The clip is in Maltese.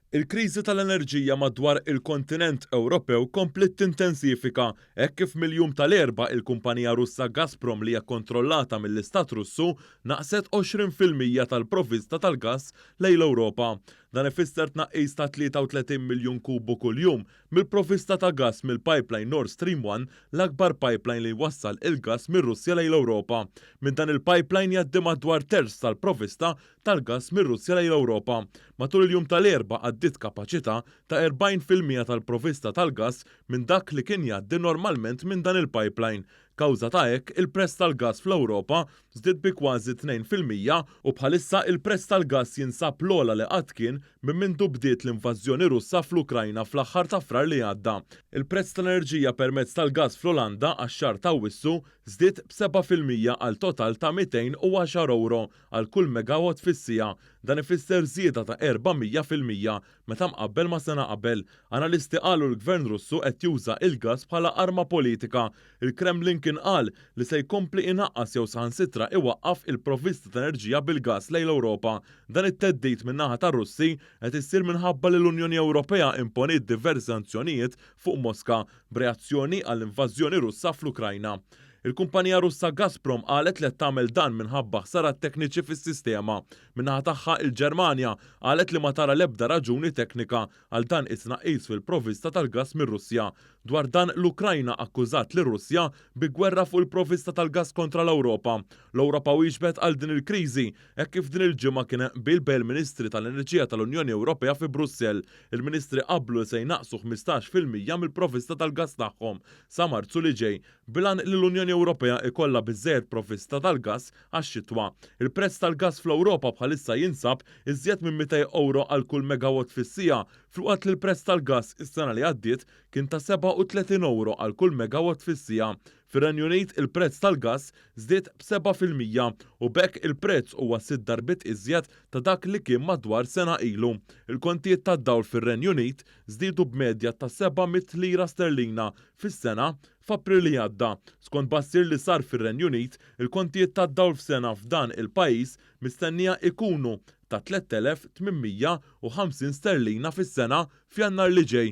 Il-kriżi tal-enerġija madwar il-kontinent Ewropew komplet tintensifika hekk kif mill-jum tal-erba' il-kumpanija Russa Gazprom li hija kontrollata mill-Istat Russu naqset 20% tal-provvista tal-gass lejn l-Ewropa. Dan ifisser tnaqqis ta' 33 miljun kubu kuljum mill-provvista ta' gass mill-pipeline Nord Stream 1 l-akbar pipeline li wassal il-gass mir-Russja lejn l-Ewropa. Minn dan il-pipeline jgħaddi madwar terz tal-provvista tal-gass mir-Russja lejn l-Ewropa. Matul il-jum tal-erba' għaddiet kapaċità ta' 40% tal-provvista tal-gass minn dak li kien jgħaddi normalment minn dan il-pipeline. Kawża ta' hekk il-prezz tal-gass fl-Ewropa żdied bi kważi 2% u bħalissa il-prezz tal-gass jinsab l-ogħla li qatt kien minn mindu bdiet l-invażjoni Russa fl-Ukrajna fl-aħħar ta' frar li għadda. Il-prezz tal-enerġija permezz tal-gass fl-Olanda għax-xahar ta' Awwissu żdied b'7% għal total ta' 210 euro għal kull megawatt fis-sija. Dan ifisser żieda ta' 400% meta mqabbel ma' sena qabel. Analisti qalu l-Gvern Russu qed juża il-gass bħala arma politika. Il-Kremlin kien qal li se jkompli inaqqas jew saħansitra iwaqqaf il-provvista ta' enerġija bil-gass lejn l-Ewropa. Dan it-teddid min-naħa tar-Russi qed issir minħabba li l-Unjoni Ewropea imponiet diversi sanzjonijiet fuq Mosca b'reazzjoni għall-invażjoni Russa fl-Ukrajna. Il-kumpanija Russa Gazprom qalet li qed tagħmel dan minħabba ħsarat tekniċi fis-sistema. Min-naħa tagħha il-Ġermanja qalet li ma tara l-ebda raġuni teknika għal dan it-tnaqqis fil-provvista tal-gass mir-Russja. Dwar dan l-Ukrajna akkużat lir Russja bi gwerra fuq il-provvista tal-gass kontra l-Ewropa. L-Ewropa wieġbet għal din il-kriżi hekk kif din il-ġimgħa kien qbil bejn il-Ministri tal-Enerġija tal-Unjoni Ewropea fi Brussell. Il-Ministri qablu se jnaqsu 15% mill-provvista tal-gass tagħhom sa Marzu li ġej bilan li l-Unjoni Ewropea ikollha biżżejjed provvista tal-gass għax-xitwa. Il-prezz tal-gass fl-Ewropa bħalissa jinsab iżjed minn 200 euro għal kull megawatt fis-sija filwaqt li l-prezz tal-gass is-sena li għaddiet kien ta' 37 euro għal kull megawatt fis-sija. Fir-Renju Unit il-prezz tal-gass żdied b'7% u bekk il-prezz huwa 6 darbiet iżjed ta' dak li kien madwar sena ilu. Il-kontijiet tad-dawl fir-Renju Unit żdiedu b'medja ta' 700 lira sterlina fis-sena f'April li għadda. Skont bassir li sar fir-Renju Unit, il-kontijiet tad-dawl f'sena f'dan il-pajjiż mistennija ikunu ta' 3850 sterlina fis-sena f'Jannar li ġej.